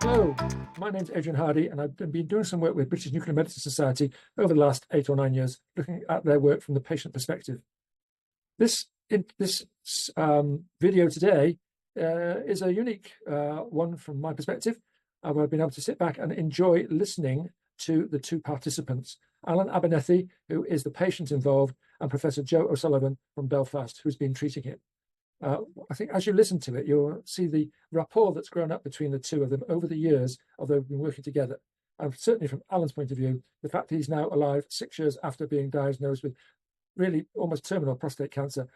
Hello, my name's Adrian Hardy, and I've been doing some work with British Nuclear Medicine Society over the last 8 or 9 years, looking at their work from the patient perspective. This video today is a unique one from my perspective. I've been able to sit back and enjoy listening to the two participants, Alan Abernethy, who is the patient involved, and Professor Joe O'Sullivan from Belfast, who's been treating him. I think as you listen to it, you'll see the rapport that's grown up between the two of them over the years of they've been working together. And certainly from Alan's point of view, the fact that he's now alive 6 years after being diagnosed with really almost terminal prostate cancer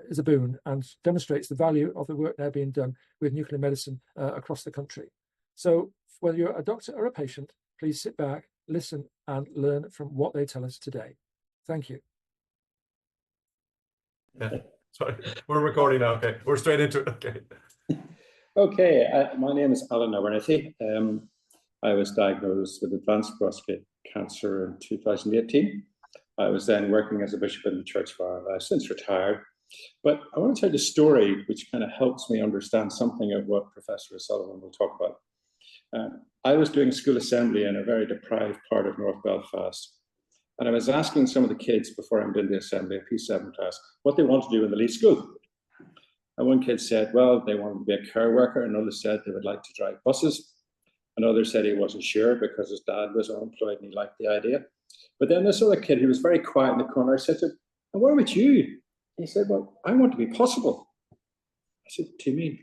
is a boon and demonstrates the value of the work now being done with nuclear medicine across the country. So whether you're a doctor or a patient, please sit back, listen, and learn from what they tell us today. Thank you. Yeah. Sorry, we're recording now. Okay, we're straight into it. Okay. Okay, my name is Alan Abernethy. I was diagnosed with advanced prostate cancer in 2018. I was then working as a bishop in the Church of Ireland. I've since retired. But I want to tell you a story which kind of helps me understand something of what Professor O'Sullivan will talk about. I was doing school assembly in a very deprived part of North Belfast. And I was asking some of the kids before I went into the assembly, a P7 class, what they want to do when they leave school. And one kid said, well, they wanted to be a care worker. Another said they would like to drive buses. Another said he wasn't sure because his dad was unemployed and he liked the idea. But then this other kid, who was very quiet in the corner, I said to him, and what about you? He said, well, I want to be possible. I said, what do you mean?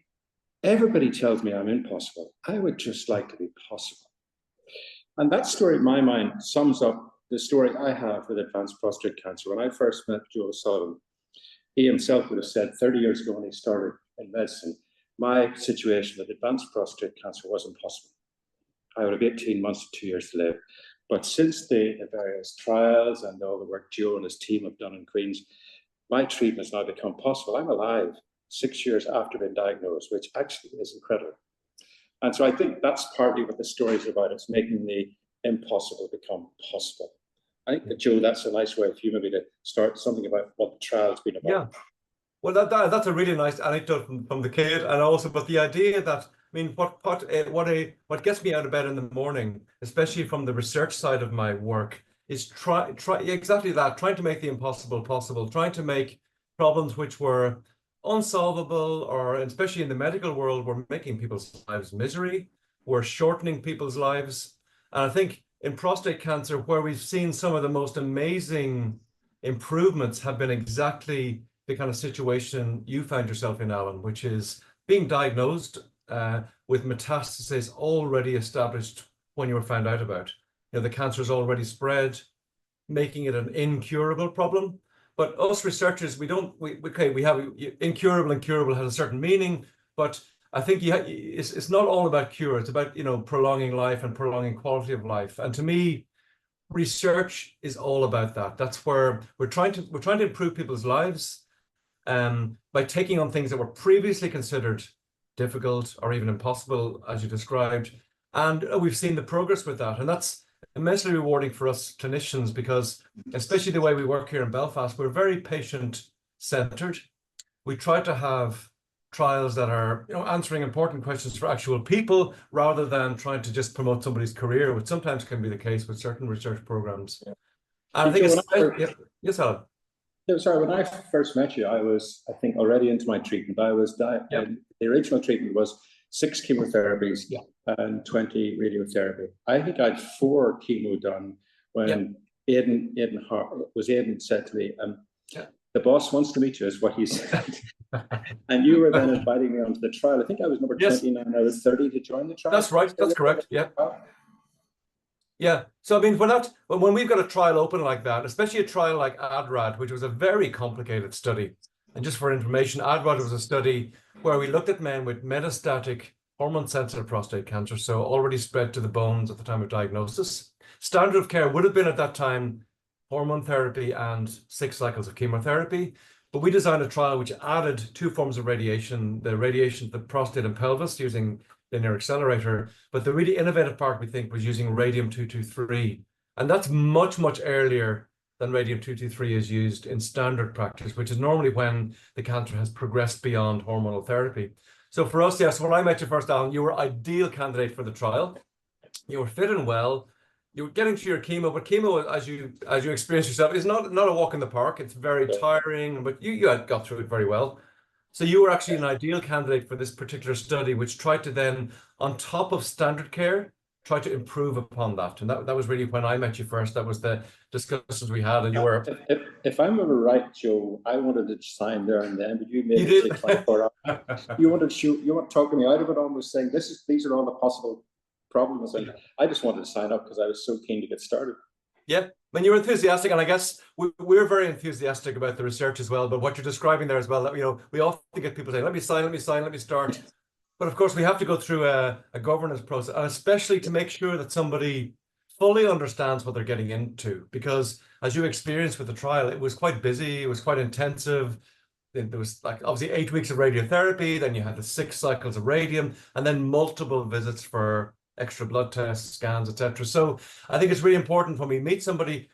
Everybody tells me I'm impossible. I would just like to be possible. And that story, in my mind, sums up the story I have with advanced prostate cancer. When I first met Joe O'Sullivan, he himself would have said 30 years ago when he started in medicine, my situation with advanced prostate cancer was impossible. I would have 18 months to 2 years to live. But since the various trials and all the work Joe and his team have done in Queen's, my treatment has now become possible. I'm alive 6 years after being diagnosed, which actually is incredible. And so I think that's partly what the story is about. It's making the impossible become possible. I think, Joe, that's a nice way of you maybe to start something about what the trial's been about. Yeah, well, that's a really nice anecdote from the kid, and also, but the idea that, I mean, what gets me out of bed in the morning, especially from the research side of my work, is try exactly that, trying to make the impossible possible, trying to make problems which were unsolvable, or especially in the medical world, were making people's lives misery, were shortening people's lives. And I think in prostate cancer, where we've seen some of the most amazing improvements have been exactly the kind of situation you found yourself in, Alan, which is being diagnosed with metastasis already established when you were found out about. You know, the cancer is already spread, making it an incurable problem. But us researchers, we have incurable and curable has a certain meaning, but I think it's not all about cure. It's about, you know, prolonging life and prolonging quality of life. And to me, research is all about that. That's where we're trying to improve people's lives by taking on things that were previously considered difficult or even impossible, as you described. And we've seen the progress with that. And that's immensely rewarding for us clinicians, because especially the way we work here in Belfast, we're very patient-centered. We try to have trials that are, you know, answering important questions for actual people rather than trying to just promote somebody's career, which sometimes can be the case with certain research programs. Yeah. And I think yes, Alan. No, sorry, when I first met you, I was, I think, already into my treatment. I was the original treatment was 6 chemotherapies and 20 radiotherapy. I think I had 4 chemo done when Aidan said to me, the boss wants to meet you, is what he said. And you were then inviting me onto the trial. I think I was number 29. I was 30 to join the trial. That's right. That's correct. Yeah. Yeah. So, I mean, when we've got a trial open like that, especially a trial like ADRAD, which was a very complicated study. And just for information, ADRAD was a study where we looked at men with metastatic hormone-sensitive prostate cancer, so already spread to the bones at the time of diagnosis. Standard of care would have been at that time hormone therapy and 6 cycles of chemotherapy. But we designed a trial which added 2 forms of radiation, the radiation to the prostate and pelvis using linear accelerator. But the really innovative part, we think, was using radium-223. And that's much, much earlier than radium-223 is used in standard practice, which is normally when the cancer has progressed beyond hormonal therapy. So for us, yes, when I met you first, Alan, you were ideal candidate for the trial. You were fit and well. You were getting through your chemo, but chemo, as you experience yourself, is not a walk in the park. It's very tiring, but you had got through it very well. So you were actually an ideal candidate for this particular study, which tried to then, on top of standard care, try to improve upon that. And that was really when I met you first. That was the discussions we had, and you were. If I remember right, Joe, I wanted to sign there and then, but you made You it did. take 24 hours. You wanted to talk me out of it, almost saying these are all the possible problems, and I just wanted to sign up because I was so keen to get started. Yeah, when you were enthusiastic, and I guess we're very enthusiastic about the research as well. But what you're describing there as well, that we often get people saying, "Let me sign, let me sign, let me start." But of course, we have to go through a governance process, and especially to make sure that somebody fully understands what they're getting into. Because as you experienced with the trial, it was quite busy, it was quite intensive. There was like obviously 8 weeks of radiotherapy, then you had the 6 cycles of radium, and then multiple visits for extra blood tests, scans, etc. So I think it's really important when we meet somebody.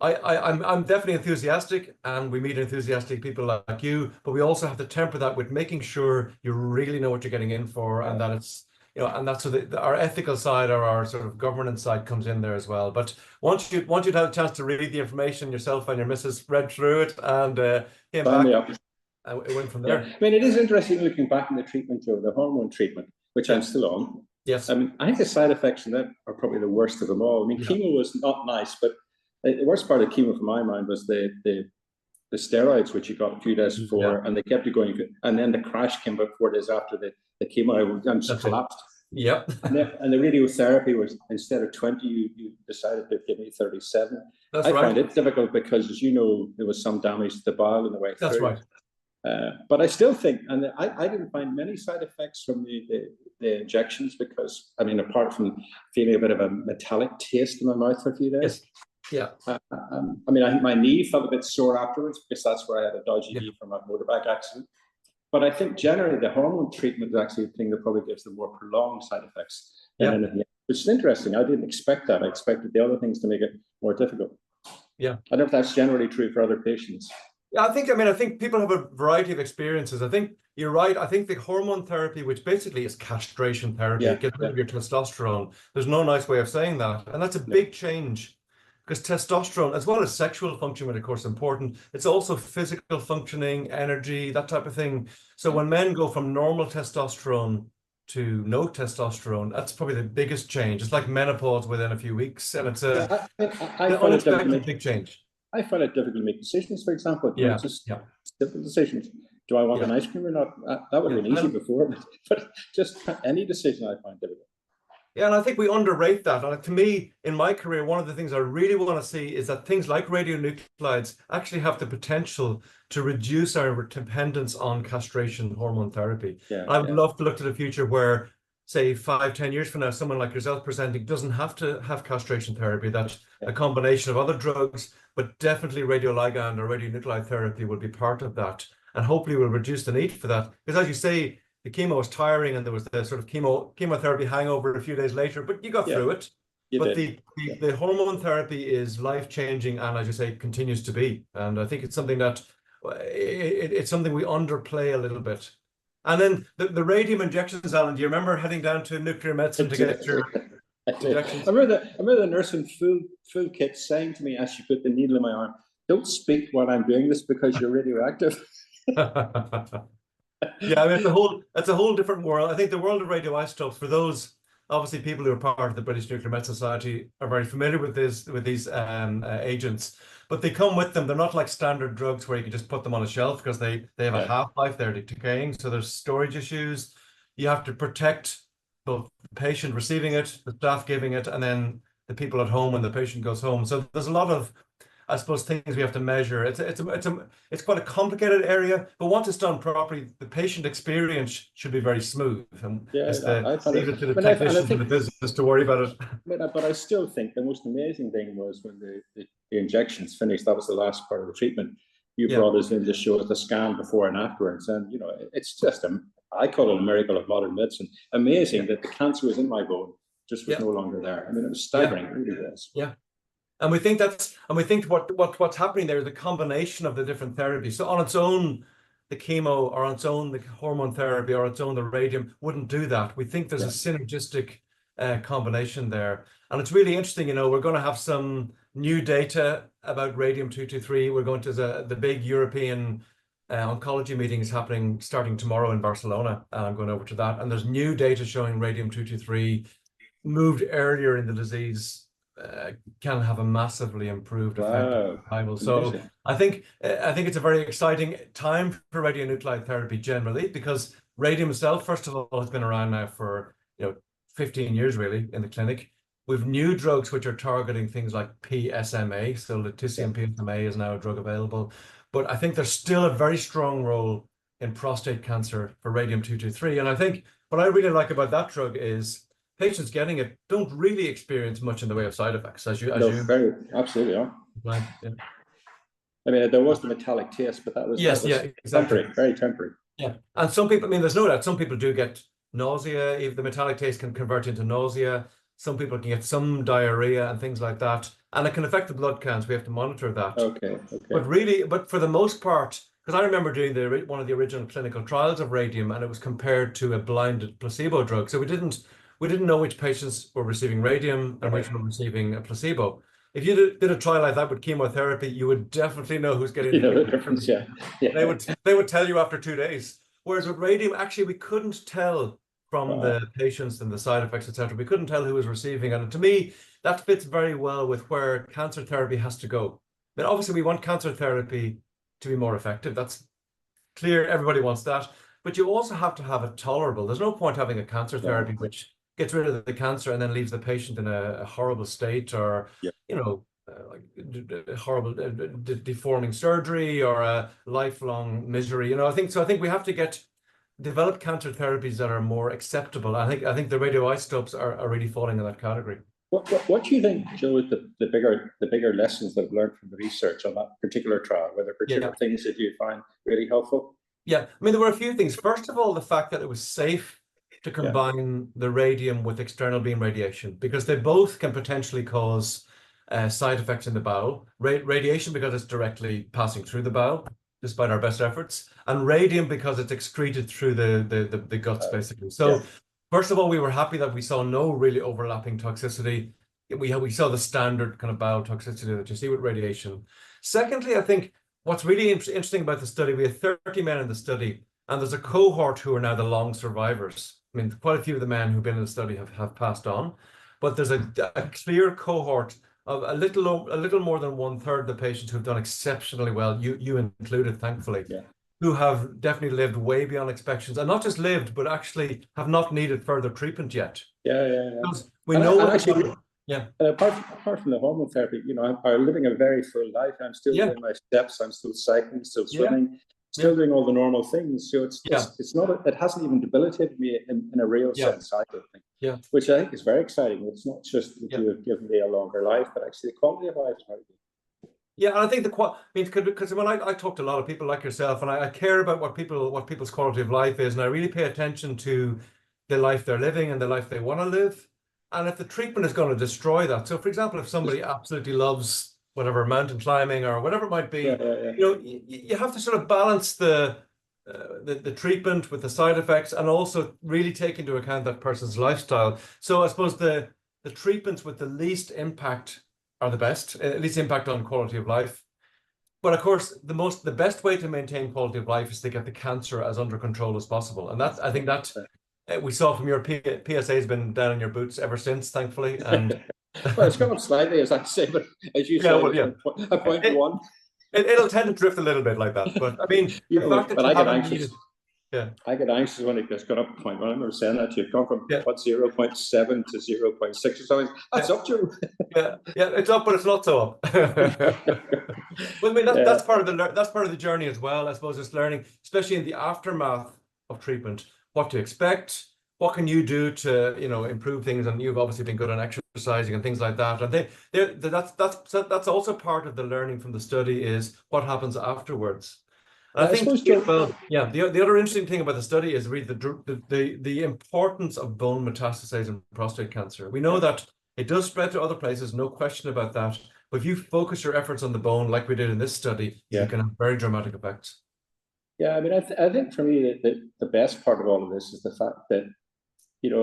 I'm definitely enthusiastic, and we meet enthusiastic people like you, but we also have to temper that with making sure you really know what you're getting in for, and that it's and that's so our ethical side or our sort of governance side comes in there as well. But once you'd had a chance to read the information yourself and your missus read through it and came back, and it went from there. I mean, it is interesting looking back in the treatment, Joe, the hormone treatment, which I'm still on. Yes. I mean, I think the side effects in that are probably the worst of them all. I mean, chemo was not nice, but the worst part of chemo, from my mind, was the steroids, which you got a few days before, and they kept you going. And then the crash came about 4 days after the chemo. I just collapsed. Yep. And the radiotherapy was, instead of 20, you decided to give me 37. That's I right. found it difficult because, as you know, there was some damage to the bowel in the way through. That's right. But I still think, and I didn't find many side effects from the injections, because, I mean, apart from feeling a bit of a metallic taste in my mouth for a few days. Yes. Yeah. I mean, I think my knee felt a bit sore afterwards, because that's where I had a dodgy knee from a motorbike accident. But I think generally the hormone treatment is actually the thing that probably gives them more prolonged side effects than anything else, which is interesting. I didn't expect that. I expected the other things to make it more difficult. Yeah. I don't know if that's generally true for other patients. Yeah, I think people have a variety of experiences. I think you're right. I think the hormone therapy, which basically is castration therapy, gets rid of your testosterone. There's no nice way of saying that. And that's a big change, because testosterone, as well as sexual function, which of course is important, it's also physical functioning, energy, that type of thing. So when men go from normal testosterone to no testosterone, that's probably the biggest change. It's like menopause within a few weeks, and it's an unexpected big change. I find it difficult to make decisions, for example. Just simple decisions. Do I want an ice cream or not? That would have been easy before, but just any decision I find difficult. Yeah, and I think we underrate that. And to me, in my career, one of the things I really want to see is that things like radionuclides actually have the potential to reduce our dependence on castration hormone therapy. I would love to look to the future where, say, 5-10 years from now, someone like yourself presenting doesn't have to have castration therapy. That's a combination of other drugs, but definitely radioligand or radionuclide therapy will be part of that. And hopefully will reduce the need for that. Because as you say, the chemo was tiring, and there was the sort of chemotherapy hangover a few days later, but you got through it. But the hormone therapy is life-changing, and as you say, continues to be. And I think it's something that it's something we underplay a little bit. And then the radium injections, Alan, do you remember heading down to nuclear medicine to get your injections? I remember the nurse in full kit saying to me as she put the needle in my arm, "Don't speak while I'm doing this because you're radioactive." Yeah, I mean, it's a whole different world. I think the world of radioisotopes, for those obviously people who are part of the British Nuclear Medicine Society, are very familiar with these agents, but they come with them. They're not like standard drugs where you can just put them on a shelf, because they have a half-life. They're decaying, so there's storage issues. You have to protect both the patient receiving it, the staff giving it, and then the people at home when the patient goes home. So there's a lot of, I suppose, things we have to measure. It's quite a complicated area, but once it's done properly, the patient experience should be very smooth. And leave it to the technicians in the business to worry about it. But I still think the most amazing thing was when the injections finished. That was the last part of the treatment. You brought us in to show us the scan before and afterwards, and it's just I call it a miracle of modern medicine. Amazing that the cancer was in my bone, just was no longer there. I mean, it was staggering. It really was. Yeah. And we think what's happening there is the combination of the different therapies. So on its own, the chemo or on its own, the hormone therapy or its own, the radium wouldn't do that. We think there's a synergistic combination there. And it's really interesting, you know, we're going to have some new data about radium-223. We're going to the big European oncology meeting is happening starting tomorrow in Barcelona. And I'm going over to that. And there's new data showing radium-223 moved earlier in the disease can have a massively improved effect on survival. So I think it's a very exciting time for radionuclide therapy generally, because radium itself, first of all, has been around now for 15 years really in the clinic. We've new drugs which are targeting things like PSMA. So lutetium PSMA is now a drug available. But I think there's still a very strong role in prostate cancer for radium-223. And I think what I really like about that drug is patients getting it don't really experience much in the way of side effects, very absolutely, yeah. Right, yeah. I mean, there was the metallic taste, but that was exactly. temporary, very temporary. Yeah, and some people, I mean, there's no doubt, some people do get nausea. If the metallic taste can convert into nausea, some people can get some diarrhea and things like that, and it can affect the blood counts. We have to monitor that. Okay. But for the most part, because I remember doing one of the original clinical trials of radium, and it was compared to a blinded placebo drug, so we didn't know which patients were receiving radium and which were receiving a placebo. If you did a trial like that with chemotherapy, you would definitely know who's getting the difference. Yeah. They would tell you after 2 days. Whereas with radium, actually, we couldn't tell from the patients and the side effects, etc. We couldn't tell who was receiving, and to me, that fits very well with where cancer therapy has to go. But obviously, we want cancer therapy to be more effective. That's clear. Everybody wants that. But you also have to have it tolerable. There's no point having a cancer therapy which gets rid of the cancer and then leaves the patient in a horrible state, or like horrible deforming surgery or a lifelong misery. I think we have to develop cancer therapies that are more acceptable. I think the radioisotopes are really falling in that category. What do you think, Joe, is the bigger lessons that I've learned from the research on that particular trial? Were there particular things that you find really helpful? Yeah, I mean, there were a few things. First of all, the fact that it was safe to combine the radium with external beam radiation, because they both can potentially cause side effects in the bowel. Radiation because it's directly passing through the bowel, despite our best efforts, and radium because it's excreted through the guts, basically. So first of all, we were happy that we saw no really overlapping toxicity. We saw the standard kind of bowel toxicity that you see with radiation. Secondly, I think what's really interesting about the study, we had 30 men in the study, and there's a cohort who are now the long survivors. I mean, quite a few of the men who've been in the study have passed on, but there's a clear cohort of a little more than 1/3 of the patients who've done exceptionally well, you included, thankfully, who have definitely lived way beyond expectations, and not just lived, but actually have not needed further treatment yet. We know actually. Apart from the hormone therapy, I'm living a very full life. I'm still doing my steps. I'm still cycling, still swimming, still doing all the normal things. So it's not. It hasn't even debilitated me in a real sense, I don't think. Which I think is very exciting. It's not just that you have given me a longer life, but actually the quality of life is very good. Yeah, and I think because when I talk to a lot of people like yourself, and I care about what people's quality of life is, and I really pay attention to the life they're living and the life they want to live. And if the treatment is going to destroy that, so for example, if somebody absolutely loves whatever mountain climbing or whatever it might be, you have to sort of balance the treatment with the side effects, and also really take into account that person's lifestyle. So I suppose the treatments with the least impact are the best, least impact on quality of life. But of course, the best way to maintain quality of life is to get the cancer as under control as possible, and I think that. We saw from your PSA has been down in your boots ever since, thankfully. And well, it's gone up slightly, as I say, but as you said, a point one. It'll tend to drift a little bit like that. But I mean, I get anxious. I get anxious when it's gone up a point one. I remember saying that you've gone from 0.7 to 0.6 or something. That's up, Joe. It's up, but it's not so up. Well, I mean, that's part of the journey as well. I suppose it's learning, especially in the aftermath of treatment, what to expect, what can you do to improve things, and you've obviously been good on exercising and things like that. And that's also part of the learning from the study, is what happens afterwards. And I think the other interesting thing about the study is really the importance of bone metastases in prostate cancer. We know that it does spread to other places, no question about that. But if you focus your efforts on the bone, like we did in this study, you can have very dramatic effects. Yeah, I mean, I think for me the best part of all of this is the fact that, you know,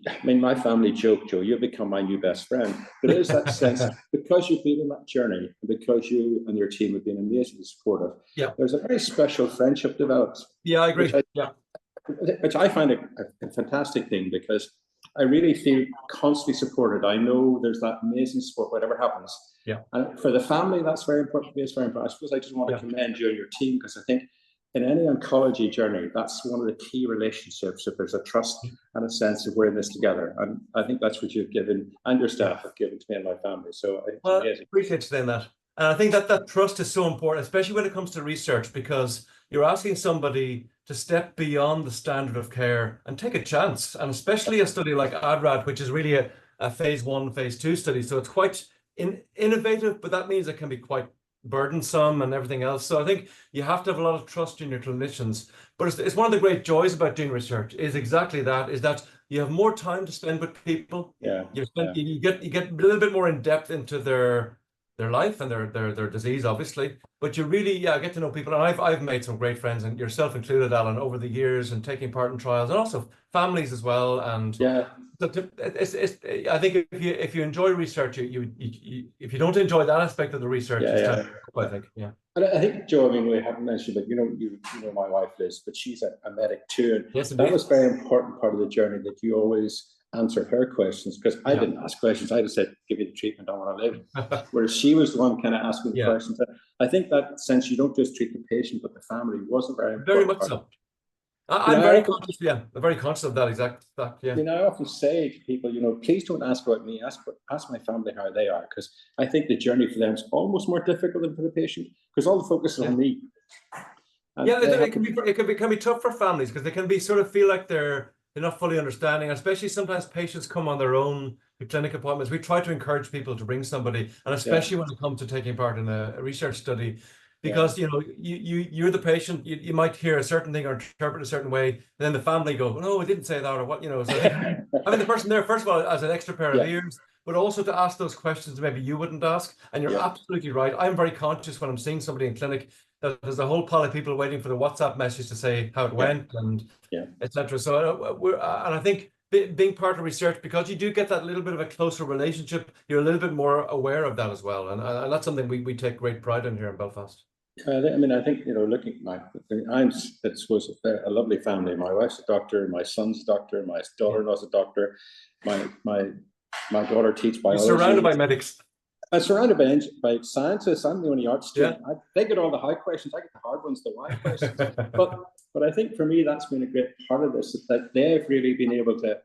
I mean, my family joke, Joe, you've become my new best friend. There is that sense, because you've been on that journey, because you and your team have been amazingly supportive, Yeah. there's a very special friendship developed. Yeah, I agree. Which I find a fantastic thing, because I really feel constantly supported. I know there's that amazing support, whatever happens. Yeah. And for the family, that's very important to me. It's very important. I suppose I just want to commend you and your team, because I think in any oncology journey, that's one of the key relationships. If there's a trust and a sense of we're in this together, and I think that's what you've given, and your staff have given to me and my family. So it's amazing. I appreciate you saying that. And I think that trust is so important, especially when it comes to research, because you're asking somebody to step beyond the standard of care and take a chance. And especially a study like ADRAD, which is really a phase 1, phase 2 study. So it's quite innovative, but that means it can be quite burdensome and everything else. So I think you have to have a lot of trust in your clinicians. But it's one of the great joys about doing research is exactly that, is that you have more time to spend with people. Yeah. You get a little bit more in depth into their life and their disease, obviously, but you really get to know people. And I've made some great friends, and yourself included, Alan, over the years, and taking part in trials, and also families as well. And I think if you enjoy research, if you don't enjoy that aspect of the research, I think. And I think, Joe, I mean, we haven't mentioned, but you know my wife Liz, but she's a medic too, and yes, that was a very important part of the journey, that you always answered her questions, because I didn't ask questions. I just said, give you the treatment I want to live. Whereas she was the one kind of asking the questions. I think that sense, you don't just treat the patient, but the family, wasn't very important. Very much so. I'm very conscious. I'm very conscious of that exact fact. Yeah. You know, I often say to people, you know, please don't ask about me. Ask my family how they are, because I think the journey for them is almost more difficult than for the patient, because all the focus is on me. And it can be tough for families, because they can be sort of feel like they're not fully understanding, especially sometimes patients come on their own to clinic appointments. We try to encourage people to bring somebody, and especially when it comes to taking part in a research study, because you know you're the patient. You might hear a certain thing or interpret a certain way, and then the family go, "Oh, no, I didn't say that," or what, you know. So having the person there, first of all, as an extra pair of ears, but also to ask those questions maybe you wouldn't ask. And you're absolutely right. I'm very conscious when I'm seeing somebody in clinic that there's a whole pile of people waiting for the WhatsApp message to say how it went and etc. So and I think being part of research, because you do get that little bit of a closer relationship, you're a little bit more aware of that as well, and that's something we take great pride in here in Belfast. I mean, I think, you know, looking at it was a lovely family. My wife's a doctor, my son's a doctor, my daughter-in-law's a doctor, my daughter teaches biology. You're surrounded by medics. I'm surrounded by scientists. I'm the only art student. They get all the high questions. I get the hard ones, the why questions. But I think for me, that's been a great part of this, that they've really been able to,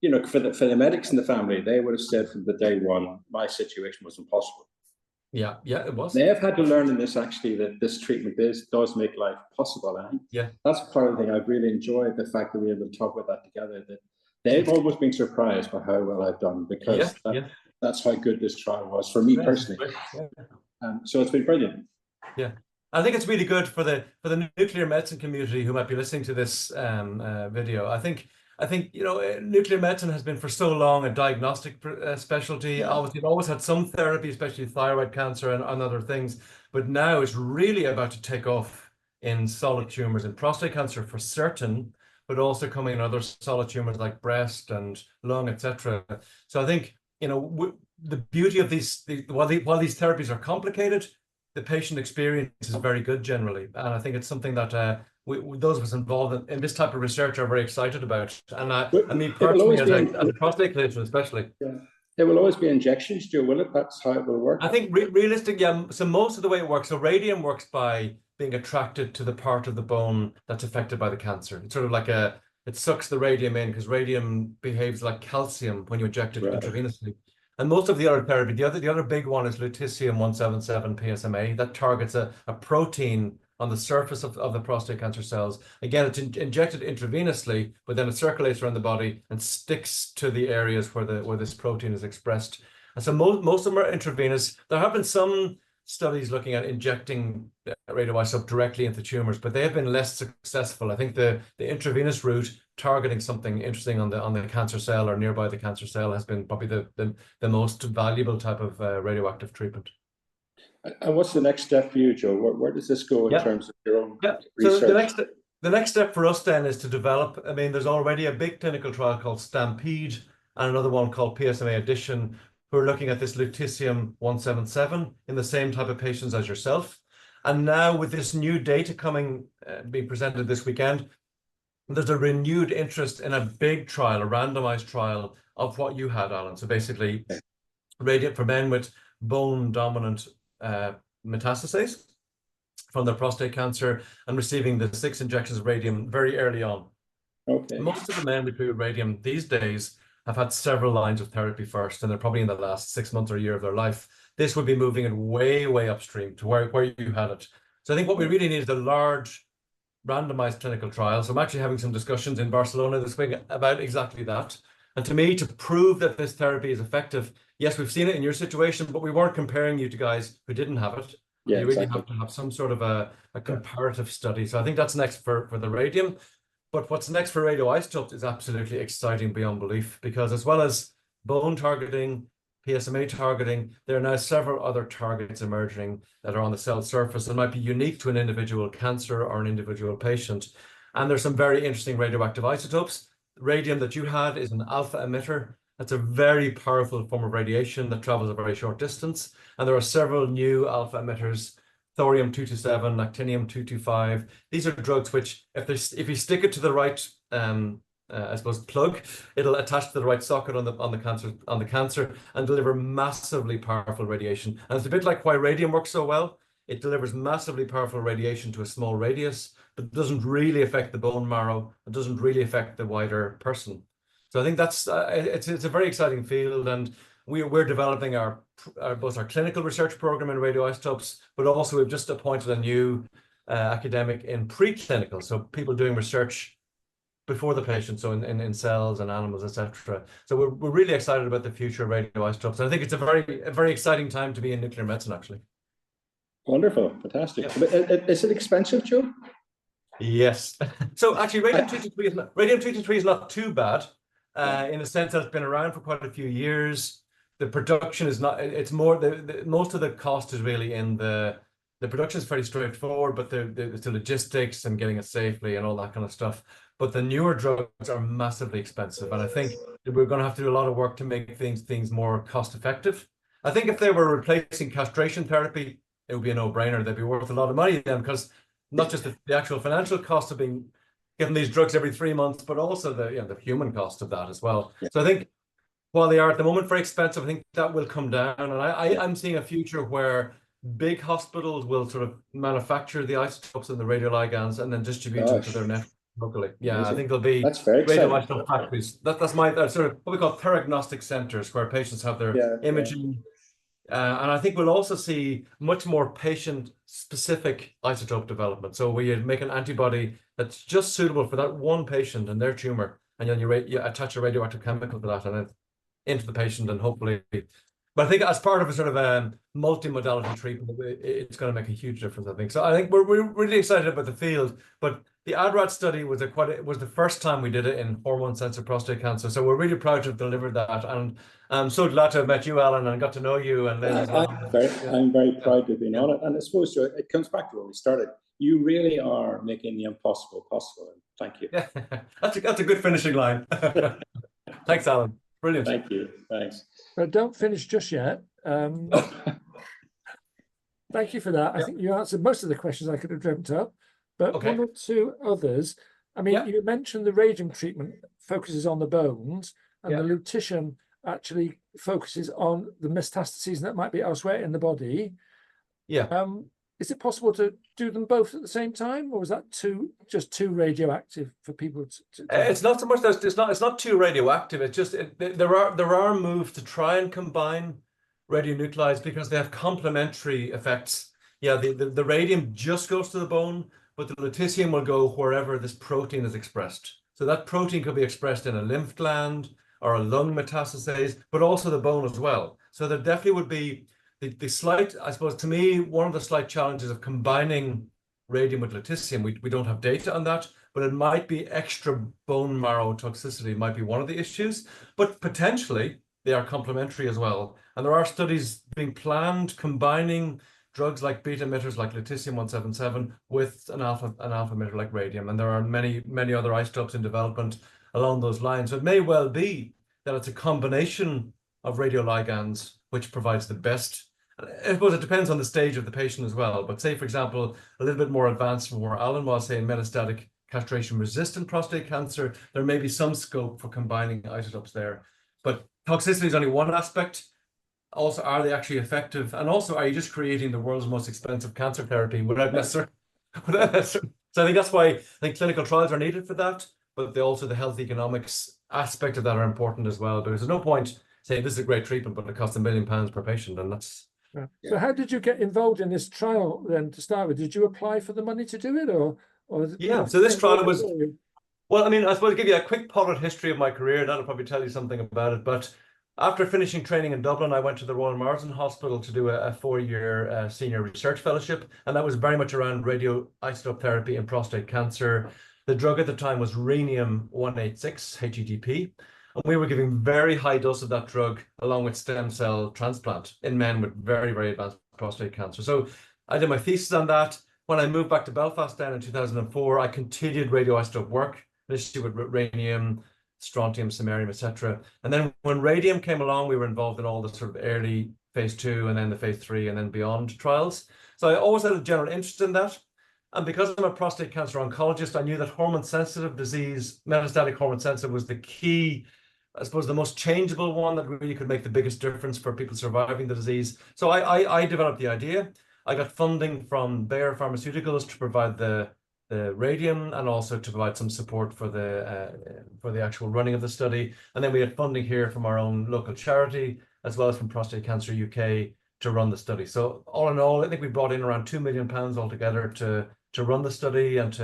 you know, for the medics in the family, they would have said from the day one, my situation was impossible. Yeah, it was. They have had to learn in this, actually, that this treatment does make life possible. And that's part of the thing I've really enjoyed, the fact that we're able to talk about that together, that they've always been surprised by how well I've done, because that's how good this trial was for me personally. So it's been brilliant. Yeah, I think it's really good for the nuclear medicine community who might be listening to this video. I think you know, nuclear medicine has been for so long a diagnostic specialty. Obviously, it always had some therapy, especially thyroid cancer and other things. But now it's really about to take off in solid tumors, and prostate cancer for certain, but also coming in other solid tumors like breast and lung, etc. So I think, you know, the beauty of these while these therapies are complicated, the patient experience is very good generally, and I think it's something that those of us involved in this type of research are very excited about. And I mean, personally, as a prostate clinician especially. There will always be injections, Joe, will it? That's how it will work? I think realistic, so most of the way it works, so radium works by being attracted to the part of the bone that's affected by the cancer. It's sort of like it sucks the radium in, because radium behaves like calcium when you inject it intravenously. And most of the other therapy, the other big one is lutetium-177 PSMA, that targets a protein on the surface of the prostate cancer cells. Again, it's injected intravenously, but then it circulates around the body and sticks to the areas where this protein is expressed. And so most of them are intravenous. There have been some studies looking at injecting radioisotope directly into tumors, but they have been less successful. I think the intravenous route, targeting something interesting on the cancer cell or nearby the cancer cell, has been probably the most valuable type of radioactive treatment. And what's the next step for you, Joe? Where does this go in Yeah. terms of your own Yeah. research? So the next step for us then is to develop. I mean, there's already a big clinical trial called Stampede and another one called PSMA Addition, who are looking at this lutetium-177 in the same type of patients as yourself. And now with this new data coming, being presented this weekend, there's a renewed interest in a big trial, a randomized trial of what you had, Alan. So basically, radiant for men with bone-dominant metastases from their prostate cancer and receiving the 6 injections of radium very early on. Okay. Most of the men we treat with radium these days have had several lines of therapy first, and they're probably in the last 6 months or a year of their life. This would be moving it way, way upstream to where you had it. So I think what we really need is a large randomized clinical trial. So I'm actually having some discussions in Barcelona this week about exactly that. And to me, to prove that this therapy is effective, yes, we've seen it in your situation, but we weren't comparing you to guys who didn't have it. Yeah, you really exactly. have to have some sort of a comparative study. So I think that's next for the radium. But what's next for radioisotopes is absolutely exciting beyond belief, because as well as bone targeting, PSMA targeting, there are now several other targets emerging that are on the cell surface and might be unique to an individual cancer or an individual patient. And there's some very interesting radioactive isotopes. Radium that you had is an alpha emitter. That's a very powerful form of radiation that travels a very short distance. And there are several new alpha emitters, thorium-227, actinium-225. These are drugs which, if you stick it to the right, I suppose, plug, it'll attach to the right socket on the cancer and deliver massively powerful radiation. And it's a bit like why radium works so well. It delivers massively powerful radiation to a small radius, but it doesn't really affect the bone marrow. It doesn't really affect the wider person. So I think that's it's a very exciting field, and we're developing both our clinical research program in radioisotopes, but also we've just appointed a new academic in preclinical, so people doing research before the patient, so in cells and animals, etc. So we're really excited about the future of radioisotopes. And I think it's a very exciting time to be in nuclear medicine, actually. Wonderful, fantastic. Yeah. But is it expensive, Joe? Yes. So actually, radium-223 is not too bad, in the sense that it's been around for quite a few years. The production is not. It's more most of the cost is really in the production is pretty straightforward, but the logistics and getting it safely and all that kind of stuff. But the newer drugs are massively expensive, and I think we're going to have to do a lot of work to make things more cost effective. I think if they were replacing castration therapy, it would be a no-brainer. They'd be worth a lot of money then, because not just the actual financial cost of being given these drugs every 3 months, but also the human cost of that as well. Yeah. So I think while they are at the moment very expensive, I think that will come down. And I'm seeing a future where big hospitals will sort of manufacture the isotopes and the radioligands and then distribute them to their network locally. Yeah, amazing. I think there'll be radioisotope factories. That's my sort of what we call theragnostic centers, where patients have their imaging. Yeah. And I think we'll also see much more patient-specific isotope development. So we make an antibody that's just suitable for that one patient and their tumor, and then you attach a radioactive chemical to that and then into the patient, and hopefully. But I think as part of a sort of a multi-modality treatment, it's going to make a huge difference, I think. So I think we're really excited about the field. But the ADRAD study was the first time we did it in hormone-sensitive prostate cancer. So we're really proud to have delivered that. And I'm so glad to have met you, Alan, and got to know you. And Lynn as well. I'm very proud to have been on it. And I suppose, Joe, it comes back to where we started. You really are making the impossible possible. Thank you. Yeah, that's a good finishing line. Thanks, Alan. Brilliant. Thank you. Thanks. But don't finish just yet. Thank you for that. I think you answered most of the questions I could have dreamt up, but one or two others. I mean, you mentioned the radium treatment focuses on the bones, and the lutetium actually focuses on the metastases that might be elsewhere in the body. Yeah. Is it possible to do them both at the same time, or is that just too radioactive for people to it's not so much that it's not too radioactive. It's just there are moves to try and combine radionuclides because they have complementary effects. Yeah, the radium just goes to the bone, but the lutetium will go wherever this protein is expressed. So that protein could be expressed in a lymph gland or a lung metastasis, but also the bone as well. So there definitely would be the slight, I suppose, to me, one of the slight challenges of combining radium with lutetium, we don't have data on that, but it might be extra bone marrow toxicity might be one of the issues. But potentially, they are complementary as well. And there are studies being planned combining drugs like beta emitters like lutetium-177 with an alpha emitter like radium. And there are many other isotopes in development along those lines. So it may well be that it's a combination of radioligands which provides the best. I suppose it depends on the stage of the patient as well. But say, for example, a little bit more advanced from where Alan was, say, in metastatic castration-resistant prostate cancer, there may be some scope for combining isotopes there. But toxicity is only one aspect. Also, are they actually effective? And also, are you just creating the world's most expensive cancer therapy without necessarily? So I think that's why I think clinical trials are needed for that, but also the health economics aspect of that are important as well. Because there's no point saying this is a great treatment, but it costs £1 million per patient, and that's. Yeah. So how did you get involved in this trial then to start with? Did you apply for the money to do it, or yeah? So this trial was. Well, I mean, I suppose to give you a quick potted history of my career, that'll probably tell you something about it. But after finishing training in Dublin, I went to the Royal Marsden Hospital to do a 4-year senior research fellowship. And that was very much around radioisotope therapy in prostate cancer. The drug at the time was rhenium-186, HEDP. And we were giving very high dose of that drug along with stem cell transplant in men with very, very advanced prostate cancer. So I did my thesis on that. When I moved back to Belfast then in 2004, I continued radioisotope work, initially with rhenium, strontium, samarium, etc. And then when radium came along, we were involved in all the sort of early phase 2 and then the phase 3 and then beyond trials. So I always had a general interest in that. And because I'm a prostate cancer oncologist, I knew that hormone-sensitive disease, metastatic hormone-sensitive, was the key, I suppose, the most changeable one that really could make the biggest difference for people surviving the disease. So I developed the idea. I got funding from Bayer Pharmaceuticals to provide the radium and also to provide some support for the actual running of the study. And then we had funding here from our own local charity, as well as from Prostate Cancer UK to run the study. So all in all, I think we brought in around £2 million altogether to run the study, and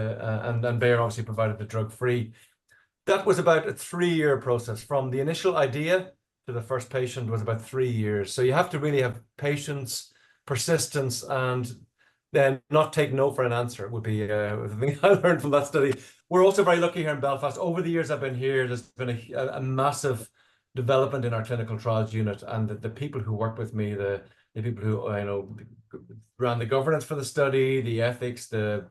Bayer obviously provided the drug free. That was about a 3-year process. From the initial idea to the first patient was about 3 years. So you have to really have patience, persistence, and then not take no for an answer would be the thing I learned from that study. We're also very lucky here in Belfast. Over the years I've been here, there's been a massive development in our clinical trials unit, and the people who work with me, the people who ran the governance for the study, the ethics, the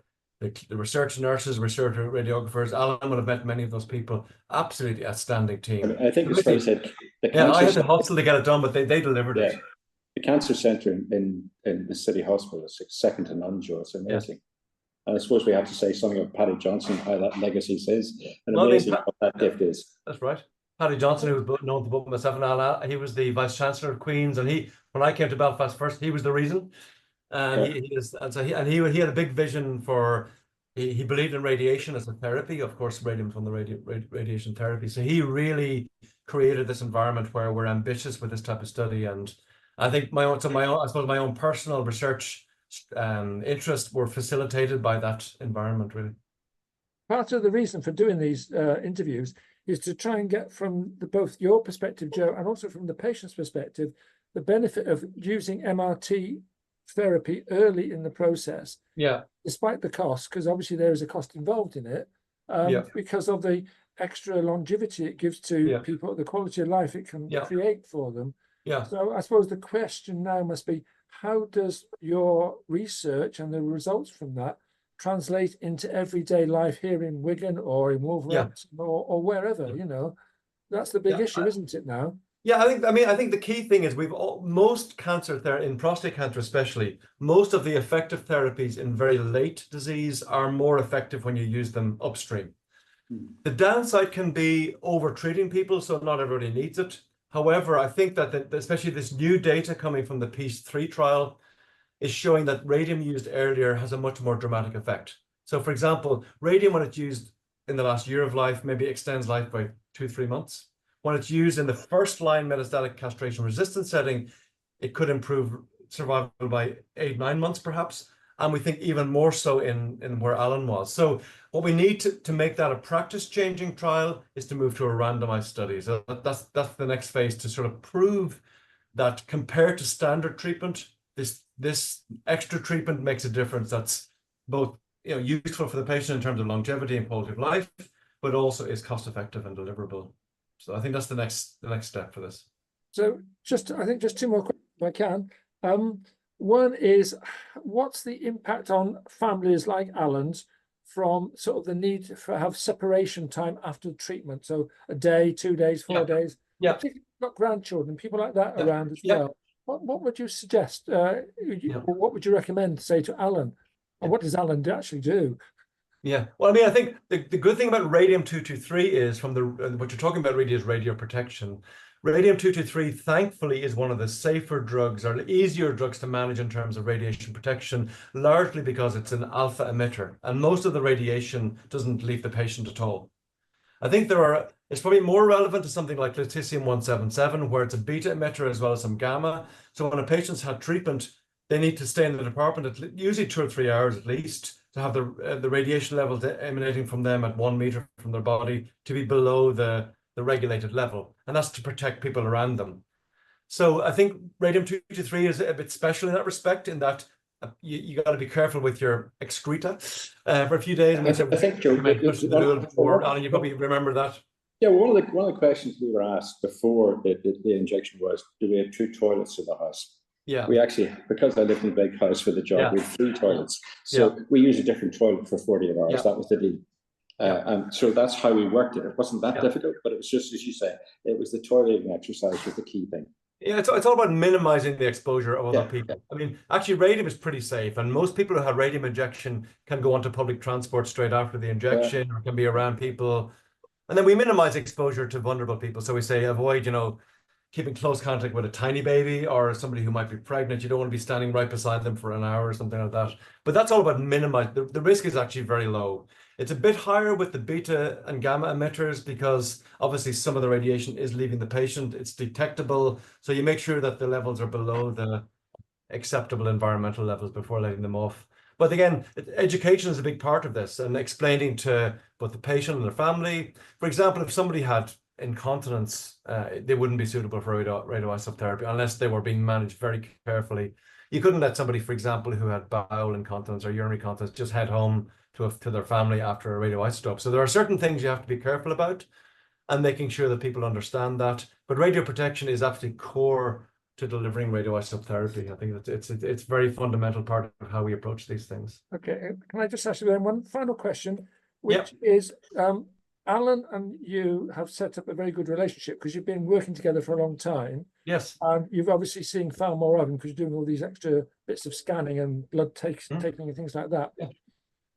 research nurses, research radiographers. Alan would have met many of those people. Absolutely outstanding team. I think it's fair to say I had to hustle to get it done, but they delivered it. The cancer centre in the city hospital is second to none, Joe. It's amazing. Yeah. And I suppose we have to say something of Paddy Johnson, how that legacy says, and amazing what that gift is. That's right. Paddy Johnson, who was known to both myself and Alan, he was the Vice Chancellor of Queen's, and when I came to Belfast first, he was the reason. And he had a big vision for. He believed in radiation as a therapy. Of course, radium from the radiation therapy. So he really created this environment where we're ambitious with this type of study. And I think my own personal research interests were facilitated by that environment, really. Part of the reason for doing these interviews is to try and get from both your perspective, Joe, and also from the patient's perspective, the benefit of using MRT therapy early in the process, despite the cost, because obviously there is a cost involved in it, because of the extra longevity it gives to people, the quality of life it can create for them. So I suppose the question now must be, how does your research and the results from that translate into everyday life here in Wigan or in Wolverhampton or wherever? That's the big issue, isn't it now? Yeah, I think the key thing is most cancer therapy, in prostate cancer especially, most of the effective therapies in very late disease are more effective when you use them upstream. The downside can be over treating people, so not everybody needs it. However, I think that especially this new data coming from the PEACE 3 trial is showing that radium used earlier has a much more dramatic effect. So for example, radium, when it's used in the last year of life, maybe extends life by 2-3 months. When it's used in the first-line metastatic castration-resistant setting, it could improve survival by 8-9 months, perhaps. And we think even more so in where Alan was. So what we need to make that a practice-changing trial is to move to a randomized study. So that's the next phase, to sort of prove that compared to standard treatment, this extra treatment makes a difference that's both useful for the patient in terms of longevity and quality of life, but also is cost-effective and deliverable. So I think that's the next step for this. So I think just two more questions if I can. One is, what's the impact on families like Alan's from sort of the need to have separation time after treatment? So a day, 2 days, 4 days. Yeah. Particularly if you've got grandchildren, people like that around as well. What would you suggest? Or what would you recommend, say, to Alan? And what does Alan actually do? Yeah, well, I mean, I think the good thing about radium-223 is from what you're talking about really is radio protection. Radium-223, thankfully, is one of the safer drugs or easier drugs to manage in terms of radiation protection, largely because it's an alpha emitter, and most of the radiation doesn't leave the patient at all. I think it's probably more relevant to something like lutetium-177, where it's a beta emitter as well as some gamma. So when a patient's had treatment, they need to stay in the department usually 2 or 3 hours at least to have the radiation levels emanating from them at 1 meter from their body to be below the regulated level. And that's to protect people around them. So I think radium-223 is a bit special in that respect, in that you got to be careful with your excreta for a few days. I think Joe, Alan, you probably remember that. Yeah, one of the questions we were asked before the injection was, do we have 2 toilets in the house? Yeah. We actually, because I lived in a big house for the job, we had 3 toilets. So we used a different toilet for 48 hours. That was the deal. And so that's how we worked it. It wasn't that difficult, but it was just, as you say, it was the toileting exercise was the key thing. Yeah, it's all about minimizing the exposure of other people. I mean, actually, radium is pretty safe, and most people who have radium injection can go onto public transport straight after the injection or can be around people. And then we minimize exposure to vulnerable people. So we say avoid, keeping close contact with a tiny baby or somebody who might be pregnant. You don't want to be standing right beside them for an hour or something like that. But that's all about minimizing. The risk is actually very low. It's a bit higher with the beta and gamma emitters because obviously some of the radiation is leaving the patient. It's detectable. So you make sure that the levels are below the acceptable environmental levels before letting them off. But again, education is a big part of this, and explaining to both the patient and their family. For example, if somebody had incontinence, they wouldn't be suitable for radioisotope therapy unless they were being managed very carefully. You couldn't let somebody, for example, who had bowel incontinence or urinary incontinence just head home to their family after a radioisotope. So there are certain things you have to be careful about, and making sure that people understand that. But radio protection is absolutely core to delivering radioisotope therapy. I think it's a very fundamental part of how we approach these things. Okay, can I just ask you then one final question, which is, Alan and you have set up a very good relationship because you've been working together for a long time. Yes. And you've obviously seen far more of him because you're doing all these extra bits of scanning and blood taking and things like that. Yeah.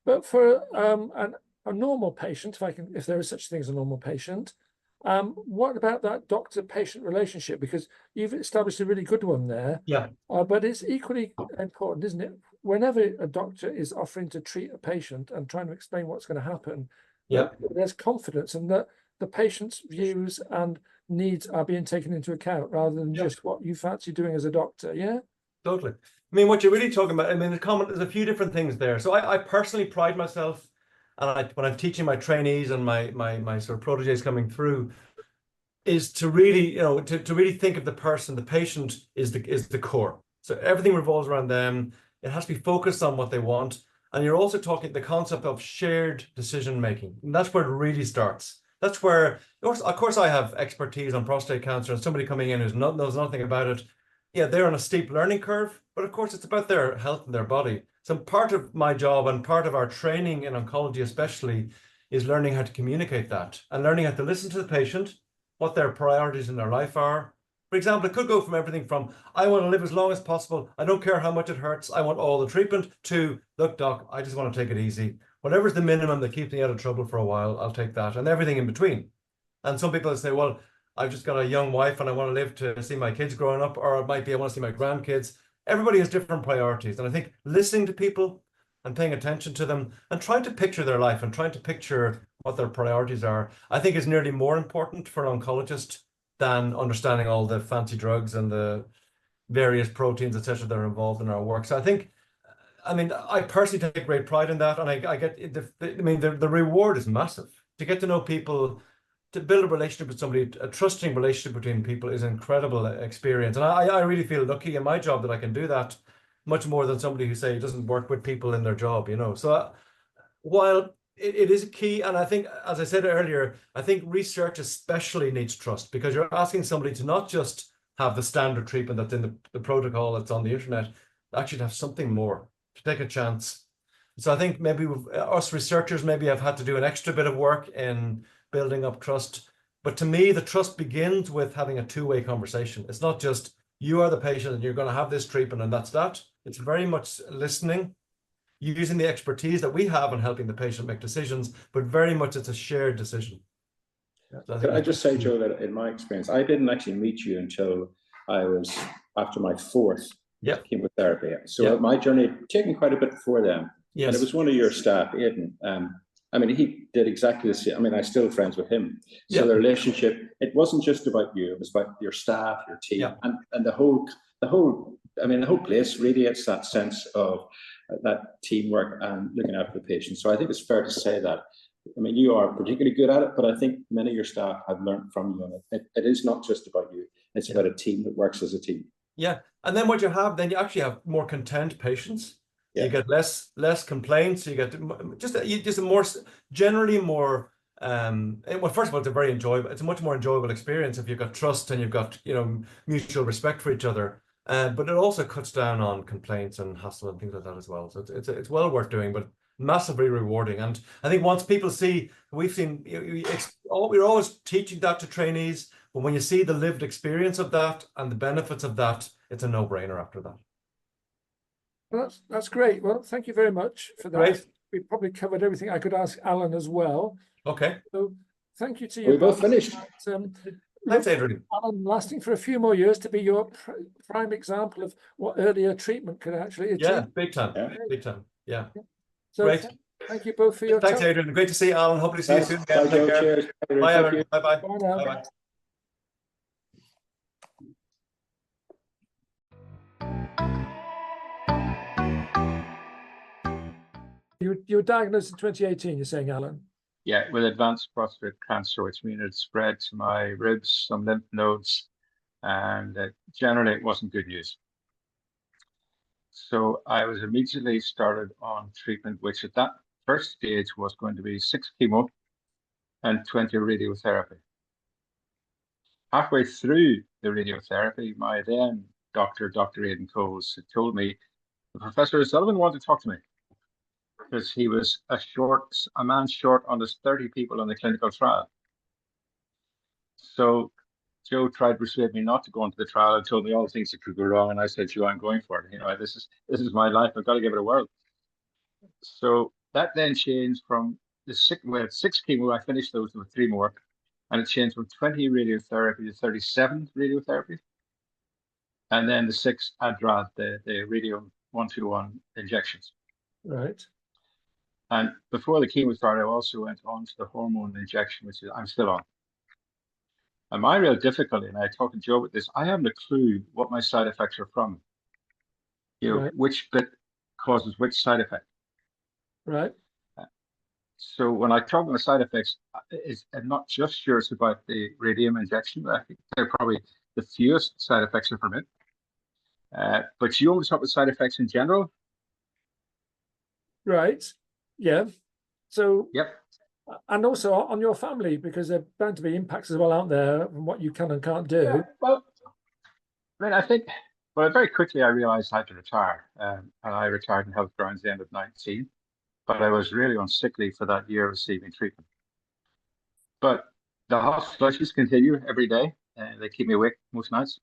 But for a normal patient, if there is such a thing as a normal patient, what about that doctor-patient relationship? Because you've established a really good one there. Yeah. But it's equally important, isn't it? Whenever a doctor is offering to treat a patient and trying to explain what's going to happen, there's confidence and that the patient's views and needs are being taken into account rather than just what you fancy doing as a doctor. Yeah. Totally. I mean, what you're really talking about, I mean, there's a few different things there. So I personally pride myself, and when I'm teaching my trainees and my sort of proteges coming through, is to really, to really think of the person. The patient is the core. So everything revolves around them. It has to be focused on what they want. And you're also talking the concept of shared decision making. And that's where it really starts. That's where, of course, I have expertise on prostate cancer, and somebody coming in who knows nothing about it. Yeah, they're on a steep learning curve, but of course, it's about their health and their body. So part of my job and part of our training in oncology, especially, is learning how to communicate that and learning how to listen to the patient, what their priorities in their life are. For example, it could go from everything from, I want to live as long as possible, I don't care how much it hurts, I want all the treatment, to, look, doc, I just want to take it easy. Whatever's the minimum that keeps me out of trouble for a while, I'll take that, and everything in between. And some people say, well, I've just got a young wife and I want to live to see my kids growing up, or it might be I want to see my grandkids. Everybody has different priorities. And I think listening to people and paying attention to them and trying to picture their life and trying to picture what their priorities are, I think is nearly more important for an oncologist than understanding all the fancy drugs and the various proteins, etc., that are involved in our work. So I mean, I personally take great pride in that, and I get the reward is massive. To get to know people, to build a relationship with somebody, a trusting relationship between people, is an incredible experience. And I really feel lucky in my job that I can do that much more than somebody who, say, doesn't work with people in their job, So while it is key, and I think, as I said earlier, I think research especially needs trust, because you're asking somebody to not just have the standard treatment that's in the protocol that's on the internet, actually to have something more, to take a chance. So I think maybe us researchers maybe have had to do an extra bit of work in building up trust. But to me, the trust begins with having a two-way conversation. It's not just you are the patient and you're going to have this treatment and that's that. It's very much listening, using the expertise that we have in helping the patient make decisions, but very much it's a shared decision. So Can I just say, Joe, that in my experience, I didn't actually meet you until I was after my fourth chemotherapy. So my journey had taken quite a bit before then. Yes. And it was one of your staff, Aidan. I mean, he did exactly the same. I mean, I'm still friends with him. So the relationship, it wasn't just about you, it was about your staff, your team, and the whole, I mean, the whole place radiates that sense of that teamwork and looking after the patient. So I think it's fair to say that, I mean, you are particularly good at it, but I think many of your staff have learned from you. And it is not just about you, it's about a team that works as a team. Yeah. And then what you have, then you actually have more content patients. You get less complaints. You get just a more generally more. Well, first of all, it's a much more enjoyable experience if you've got trust and you've got mutual respect for each other. But it also cuts down on complaints and hassle and things like that as well. So it's well worth doing, but massively rewarding. And I think once people see, we've seen, we're always teaching that to trainees, but when you see the lived experience of that and the benefits of that, it's a no-brainer after that. Well, that's great. Well, thank you very much for that. Great. We probably covered everything I could ask Alan as well. Okay. So thank you to you. We both finished. Thanks, Adrian. Alan lasting for a few more years to be your prime example of what earlier treatment could actually achieve. Yeah, big time. Yeah. Big time. Yeah. So great. Thank you both for your time. Thanks, Adrian. Great to see you, Alan. Hopefully see you soon again. Take care. Cheers. Bye, everyone. Bye-bye. Bye now. Bye-bye. You were diagnosed in 2018, you're saying, Alan? Yeah, with advanced prostate cancer, which means it spread to my ribs, some lymph nodes, and generally it wasn't good news. So I was immediately started on treatment, which at that first stage was going to be 6 chemo and 20 radiotherapy. Halfway through the radiotherapy, my then doctor, Dr. Aidan Coles, had told me, Professor Sullivan wanted to talk to me, because he was a man short on his 30 people on the clinical trial. So Joe tried to persuade me not to go into the trial and told me all the things that could go wrong. And I said, Joe, I'm going for it. This is my life. I've got to give it a whirl. So that then changed from we had 6 chemo. I finished those with 3 more. And it changed from 20 radiotherapy to 37 radiotherapy. And then the 6 ADRAD, the radio 121 injections. Right. And before the chemo started, I also went on to the hormone injection, which I'm still on. And my real difficulty, and I talked to Joe about this, I haven't a clue what my side effects are from. Right. Which bit causes which side effect. Right. So when I talk about the side effects, I'm not just sure it's about the radium injection. I think they're probably the fewest side effects are from it. But you always talk about side effects in general. Right. Yeah. So. Yep. And also on your family, because there are bound to be impacts as well, aren't there, from what you can and can't do? Yeah, well, I mean, I think, very quickly I realized I had to retire. And I retired in health grounds at the end of 19. But I was really on sick leave for that year receiving treatment. But the hot flushes continue every day. They keep me awake most nights.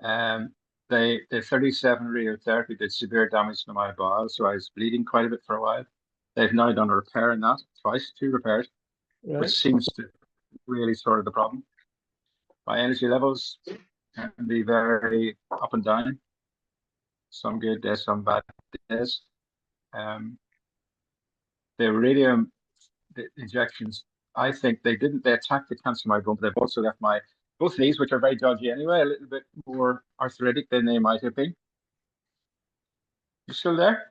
The 37 radiotherapy did severe damage to my bowel, so I was bleeding quite a bit for a while. They've now done a repair in that, 2 repairs, which seems to really sort the problem. My energy levels can be very up and down. Some good days, some bad days. The radium injections, I think they attacked the cancer in my bone, but they've also left my both knees, which are very dodgy anyway, a little bit more arthritic than they might have been. You still there?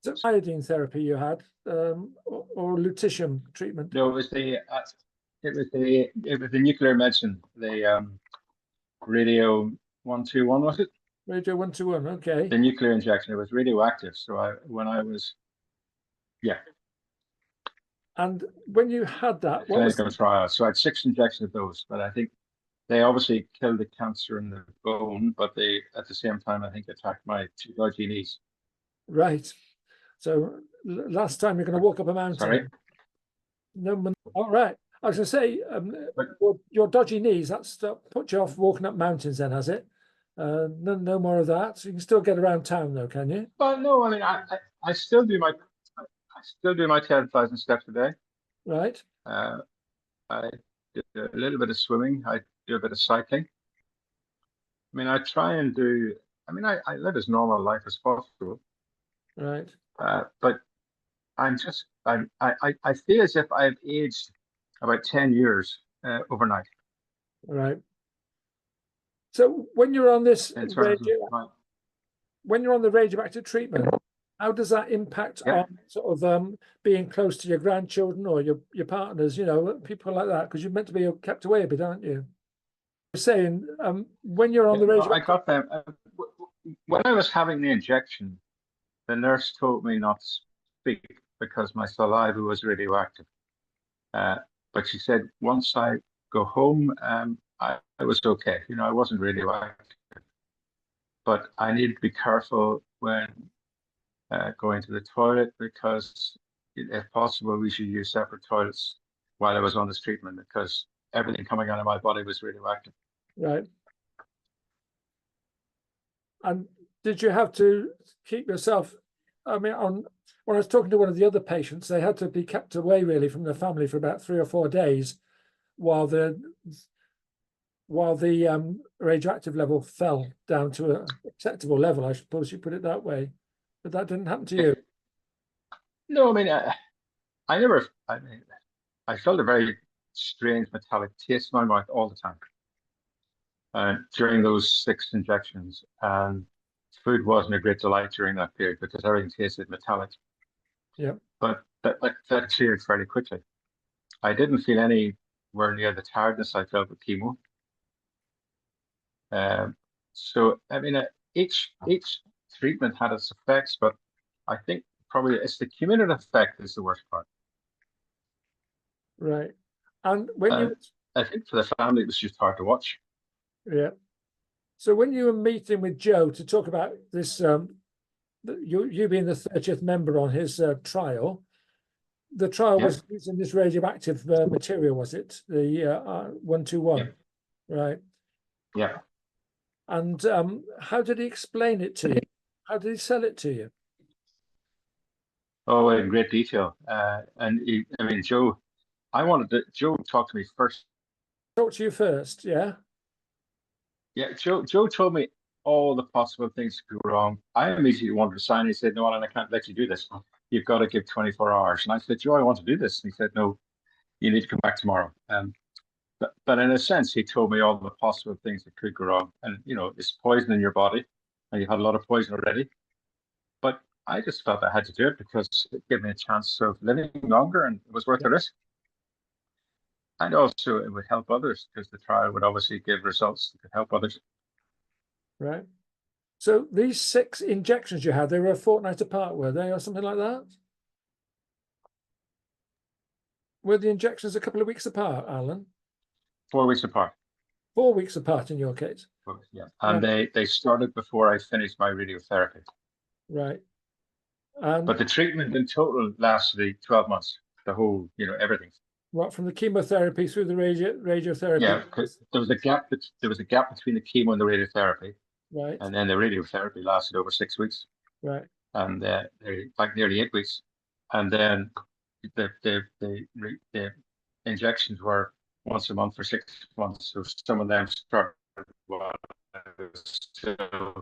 Is it iodine therapy you had, or lutetium treatment? No, it was the nuclear medicine, the radio 121, was it? Radio 121, okay. The nuclear injection. It was radioactive. So yeah. And when you had that, clinical trial. So I had 6 injections of those, but I think they obviously killed the cancer in the bone, but they, at the same time, I think attacked my two dodgy knees. Right. So last time you're going to walk up a mountain. Sorry? No, all right. I was going to say, your dodgy knees, that's put you off walking up mountains then, has it? No more of that. So you can still get around town though, can you? Well, no, I mean, I still do my 10,000 steps a day. Right. I do a little bit of swimming. I do a bit of cycling. I mean, I try and do, I mean, I live as normal life as possible. Right. But I feel as if I've aged about 10 years overnight. Right. So when you're on this when you're on the radioactive treatment, how does that impact on sort of being close to your grandchildren or your partners, you know, people like that? Because you're meant to be kept away a bit, aren't you? You're saying when you're on the radioactive... I got them. When I was having the injection, the nurse told me not to speak because my saliva was radioactive. But she said once I go home, I was okay. You know, I wasn't radioactive. But I needed to be careful when going to the toilet because, if possible, we should use separate toilets while I was on this treatment because everything coming out of my body was radioactive. Right. And did you have to keep yourself? I mean, when I was talking to one of the other patients, they had to be kept away really from their family for about 3 or 4 days while the radioactive level fell down to an acceptable level, I suppose you put it that way. But that didn't happen to you. No, I mean, I felt a very strange metallic taste in my mouth all the time during those 6 injections. And food wasn't a great delight during that period because everything tasted metallic. Yeah. But that cleared fairly quickly. I didn't feel anywhere near the tiredness I felt with chemo. So I mean, each treatment had its effects, but I think probably it's the cumulative effect is the worst part. Right. And when I think for the family, it was just hard to watch. Yeah. So when you were meeting with Joe to talk about this, you being the 30th member on his trial, the trial was using this radioactive material, was it? The 121, right? Yeah. And how did he explain it to you? How did he sell it to you? Oh, in great detail. Joe, Joe talked to me first. Talk to you first, yeah? Yeah, Joe told me all the possible things could go wrong. I immediately wanted to sign. He said, "No, Alan, I can't let you do this. You've got to give 24 hours." And I said, "Joe, I want to do this." And he said, "No, you need to come back tomorrow." But in a sense, he told me all the possible things that could go wrong. And, you know, it's poison in your body, and you had a lot of poison already. But I just felt I had to do it because it gave me a chance of living longer, and it was worth the risk. And also, it would help others because the trial would obviously give results that could help others. Right. So these 6 injections you had, they were a fortnight apart, were they, or something like that? Were the injections a couple of weeks apart, Alan? 4 weeks apart. 4 weeks apart in your case? Yeah. And they started before I finished my radiotherapy. Right. But the treatment in total lasted 12 months, the whole, you know, everything. What, from the chemotherapy through the radiotherapy? Yeah, because there was a gap between the chemo and the radiotherapy. Right. And then the radiotherapy lasted over 6 weeks. Right. And like nearly 8 weeks. And then the injections were once a month for 6 months. So some of them started while I was still